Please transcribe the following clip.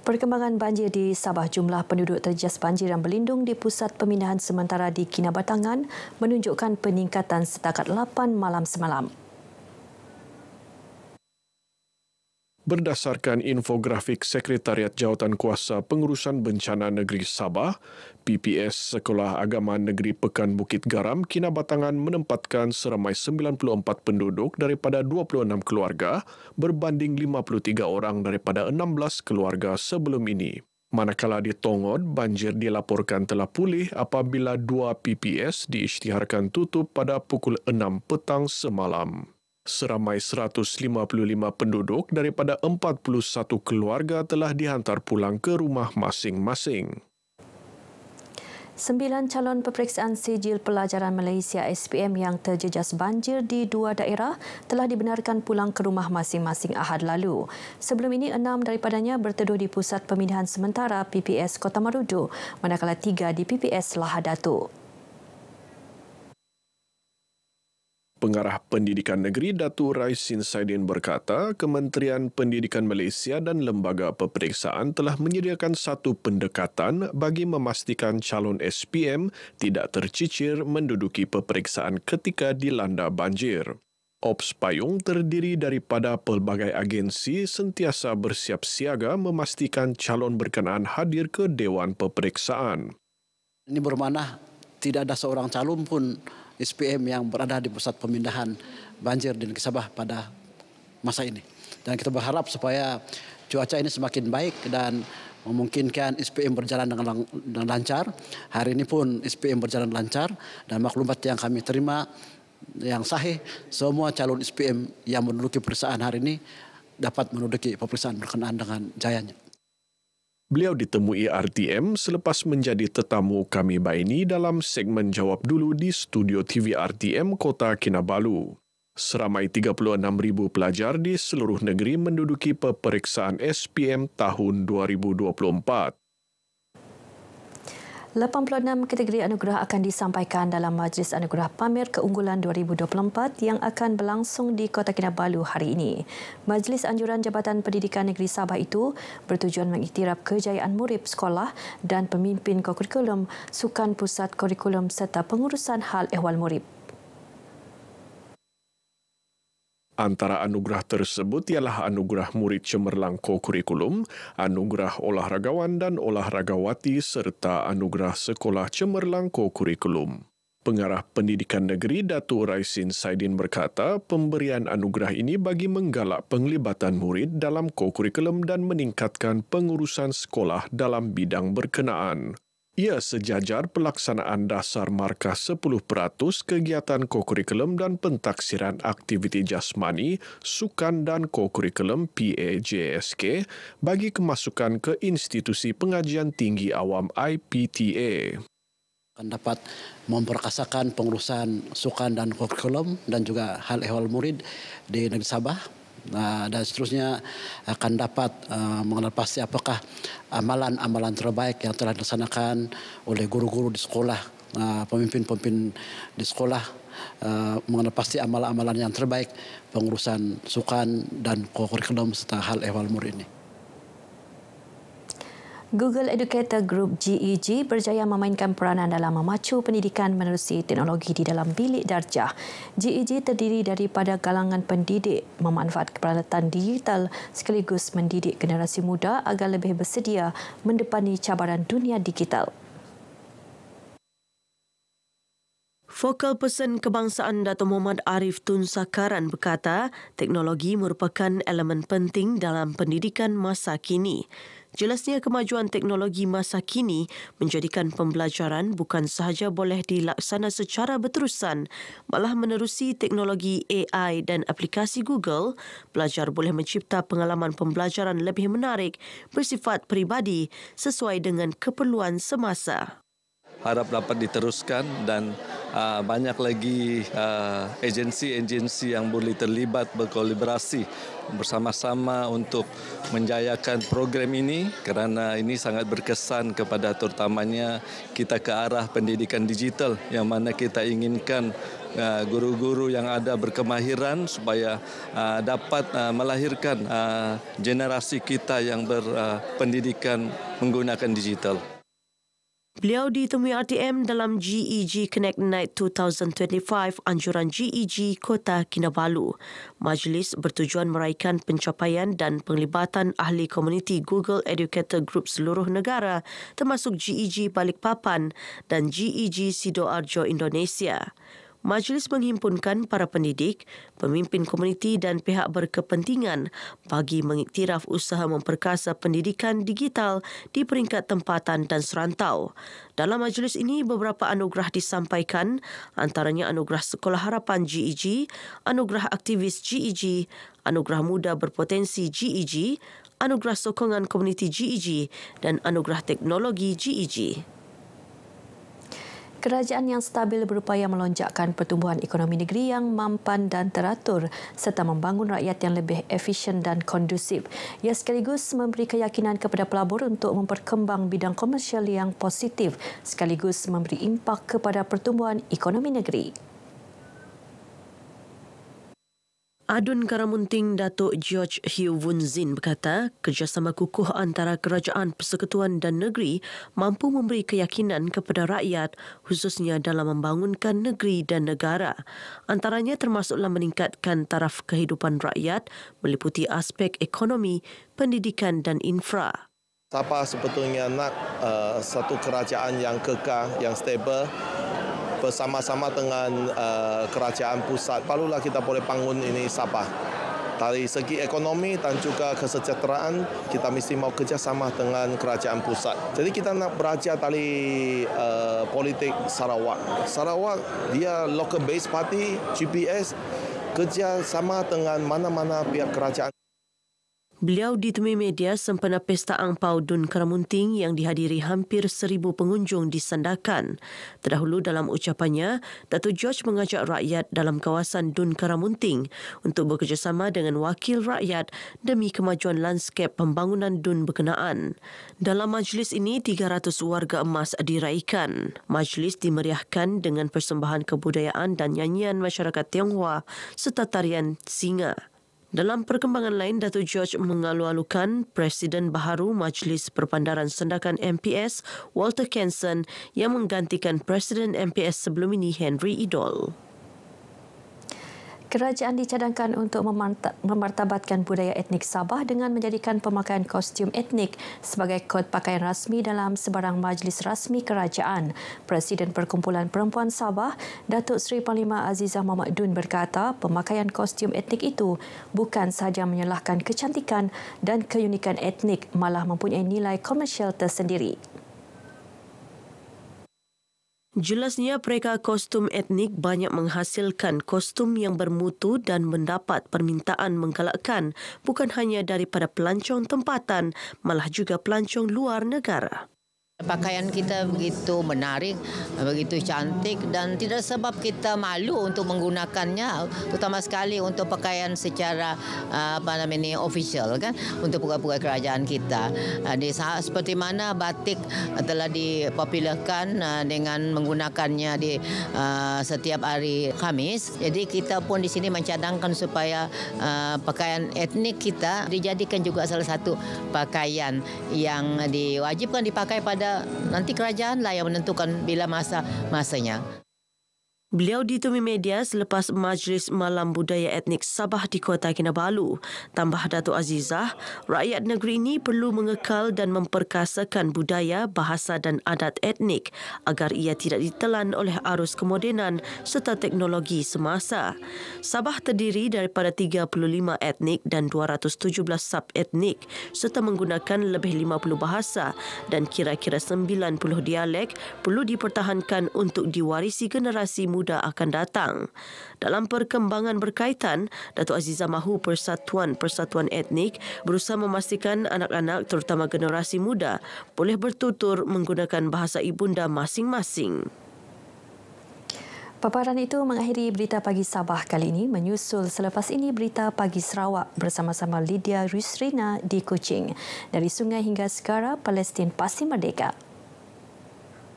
Perkembangan banjir di Sabah, jumlah penduduk terjejas banjir yang berlindung di pusat pemindahan sementara di Kinabatangan menunjukkan peningkatan setakat 8 malam semalam. Berdasarkan infografik Sekretariat Jawatankuasa Pengurusan Bencana Negeri Sabah, PPS Sekolah Agama Negeri Pekan Bukit Garam, Kinabatangan menempatkan seramai 94 penduduk daripada 26 keluarga berbanding 53 orang daripada 16 keluarga sebelum ini. Manakala di Tongod, banjir dilaporkan telah pulih apabila 2 PPS diisytiharkan tutup pada pukul 6 petang semalam. Seramai 155 penduduk daripada 41 keluarga telah dihantar pulang ke rumah masing-masing. 9 calon peperiksaan sijil pelajaran Malaysia SPM yang terjejas banjir di 2 daerah telah dibenarkan pulang ke rumah masing-masing Ahad lalu. Sebelum ini, 6 daripadanya berteduh di Pusat Pemindahan Sementara PPS Kota Marudu, manakala 3 di PPS Lahad Datuk. Pengarah Pendidikan Negeri Datuk Raisin Saidin berkata, Kementerian Pendidikan Malaysia dan Lembaga Peperiksaan telah menyediakan satu pendekatan bagi memastikan calon SPM tidak tercicir menduduki peperiksaan ketika dilanda banjir. Ops Payung terdiri daripada pelbagai agensi sentiasa bersiap siaga memastikan calon berkenaan hadir ke Dewan Peperiksaan. Ini bermakna tidak ada seorang calon pun SPM yang berada di pusat pemindahan banjir di Negeri Sabah pada masa ini. Dan kita berharap supaya cuaca ini semakin baik dan memungkinkan SPM berjalan dengan lancar. Hari ini pun SPM berjalan lancar dan maklumat yang kami terima yang sahih, semua calon SPM yang menduduki peperiksaan hari ini dapat menduduki peperiksaan berkenaan dengan jayanya. Beliau ditemui RTM selepas menjadi tetamu kami Baini dalam segmen Jawab Dulu di studio TV RTM Kota Kinabalu. Seramai 36,000 pelajar di seluruh negeri menduduki peperiksaan SPM tahun 2024. 86 kategori anugerah akan disampaikan dalam Majlis Anugerah Pamer Keunggulan 2024 yang akan berlangsung di Kota Kinabalu hari ini. Majlis Anjuran Jabatan Pendidikan Negeri Sabah itu bertujuan mengiktiraf kejayaan murid sekolah dan pemimpin kurikulum, sukan pusat kurikulum serta pengurusan hal ehwal murid. Antara anugerah tersebut ialah Anugerah Murid Cemerlang Kokurikulum, Anugerah Olahragawan dan Olahragawati serta Anugerah Sekolah Cemerlang Kokurikulum. Pengarah Pendidikan Negeri Datuk Raisin Saidin berkata, pemberian anugerah ini bagi menggalak penglibatan murid dalam kokurikulum dan meningkatkan pengurusan sekolah dalam bidang berkenaan. Ia sejajar pelaksanaan dasar markah 10% kegiatan kokurikulum dan pentaksiran aktiviti jasmani, sukan dan kokurikulum PAJSK bagi kemasukan ke institusi pengajian tinggi awam IPTA. Akan dapat memperkasakan pengurusan sukan dan kurikulum dan juga hal ehwal murid di Negeri Sabah. Dan seterusnya akan dapat mengenal pasti apakah amalan-amalan terbaik yang telah dilaksanakan oleh guru-guru di sekolah, pemimpin-pemimpin di sekolah, mengenal pasti amalan-amalan yang terbaik pengurusan sukan dan kurikulum serta hal ehwal murid ini. Google Educator Group GEG berjaya memainkan peranan dalam memacu pendidikan menerusi teknologi di dalam bilik darjah. GEG terdiri daripada galangan pendidik memanfaatkan peralatan digital sekaligus mendidik generasi muda agar lebih bersedia mendepani cabaran dunia digital. Focal Person Kebangsaan Dato' Muhammad Arif Tun Sakaran berkata, teknologi merupakan elemen penting dalam pendidikan masa kini. Jelasnya kemajuan teknologi masa kini menjadikan pembelajaran bukan sahaja boleh dilaksana secara berterusan, malah menerusi teknologi AI dan aplikasi Google, pelajar boleh mencipta pengalaman pembelajaran lebih menarik, bersifat peribadi sesuai dengan keperluan semasa. Harap dapat diteruskan dan banyak lagi agensi-agensi yang boleh terlibat berkolaborasi bersama-sama untuk menjayakan program ini kerana ini sangat berkesan kepada terutamanya kita ke arah pendidikan digital yang mana kita inginkan guru-guru yang ada berkemahiran supaya dapat melahirkan generasi kita yang berpendidikan menggunakan digital. Beliau ditemui RTM dalam GEG Connect Night 2025 anjuran GEG Kota Kinabalu. Majlis bertujuan meraihkan pencapaian dan penglibatan ahli komuniti Google Educator Group seluruh negara termasuk GEG Balikpapan dan GEG Sidoarjo Indonesia. Majlis menghimpunkan para pendidik, pemimpin komuniti dan pihak berkepentingan bagi mengiktiraf usaha memperkasa pendidikan digital di peringkat tempatan dan serantau. Dalam majlis ini, beberapa anugerah disampaikan, antaranya Anugerah Sekolah Harapan GEG, Anugerah Aktivis GEG, Anugerah Muda Berpotensi GEG, Anugerah Sokongan Komuniti GEG dan Anugerah Teknologi GEG. Kerajaan yang stabil berupaya melonjakkan pertumbuhan ekonomi negeri yang mampan dan teratur serta membangun rakyat yang lebih efisien dan kondusif. Ia sekaligus memberi keyakinan kepada pelabur untuk memperkembang bidang komersial yang positif sekaligus memberi impak kepada pertumbuhan ekonomi negeri. Adun Karamunting Datuk George Hugh Wun Zin berkata, kerjasama kukuh antara Kerajaan Persekutuan dan negeri mampu memberi keyakinan kepada rakyat khususnya dalam membangunkan negeri dan negara. Antaranya termasuklah meningkatkan taraf kehidupan rakyat meliputi aspek ekonomi, pendidikan dan infra. Siapa sebetulnya nak satu kerajaan yang kekal, yang stabil, bersama-sama dengan kerajaan pusat, perlulah kita boleh bangun ini Sabah. Dari segi ekonomi dan juga kesejahteraan, kita mesti mau kerjasama dengan kerajaan pusat. Jadi kita nak belajar dari politik Sarawak. Sarawak, dia local based party, GPS, kerjasama dengan mana-mana pihak kerajaan. Beliau ditemui media sempena Pesta Angpau Dun Karamunting yang dihadiri hampir 1,000 pengunjung di Sandakan. Terdahulu dalam ucapannya, Datuk George mengajak rakyat dalam kawasan Dun Karamunting untuk bekerjasama dengan wakil rakyat demi kemajuan lanskap pembangunan dun berkenaan. Dalam majlis ini, 300 warga emas diraikan. Majlis dimeriahkan dengan persembahan kebudayaan dan nyanyian masyarakat Tionghoa serta tarian singa. Dalam perkembangan lain, Datuk George mengalu-alukan Presiden baharu Majlis Perpandaran Sandakan MPS, Walter Kenson, yang menggantikan Presiden MPS sebelum ini, Henry Idol. Kerajaan dicadangkan untuk memartabatkan budaya etnik Sabah dengan menjadikan pemakaian kostum etnik sebagai kod pakaian rasmi dalam sebarang majlis rasmi kerajaan. Presiden Perkumpulan Perempuan Sabah, Datuk Seri Panglima Azizah Mahmud Dun berkata, pemakaian kostum etnik itu bukan sahaja menyalahkan kecantikan dan keunikan etnik, malah mempunyai nilai komersial tersendiri. Jelasnya, mereka kostum etnik banyak menghasilkan kostum yang bermutu dan mendapat permintaan menggalakkan bukan hanya daripada pelancong tempatan, malah juga pelancong luar negara. Pakaian kita begitu menarik, begitu cantik dan tidak sebab kita malu untuk menggunakannya, terutama sekali untuk pakaian secara official kan, untuk pegawai kerajaan kita. Seperti mana batik telah dipopularkan dengan menggunakannya di setiap hari Khamis. Jadi kita pun di sini mencadangkan supaya pakaian etnik kita dijadikan juga salah satu pakaian yang diwajibkan dipakai pada nanti kerajaanlah yang menentukan bila masanya. Beliau ditemui media selepas Majlis Malam Budaya Etnik Sabah di Kota Kinabalu. Tambah Datuk Azizah, rakyat negeri ini perlu mengekal dan memperkasakan budaya, bahasa dan adat etnik agar ia tidak ditelan oleh arus kemodenan serta teknologi semasa. Sabah terdiri daripada 35 etnik dan 217 sub-etnik serta menggunakan lebih 50 bahasa dan kira-kira 90 dialek perlu dipertahankan untuk diwarisi generasi muda akan datang. Dalam perkembangan berkaitan, Datuk Azizah mahu persatuan etnik berusaha memastikan anak-anak terutama generasi muda boleh bertutur menggunakan bahasa ibunda masing-masing. Paparan itu mengakhiri Berita Pagi Sabah kali ini, menyusul selepas ini Berita Pagi Sarawak bersama-sama Lydia Rusrina di Kuching. Dari sungai hingga segara, Palestin pasti merdeka.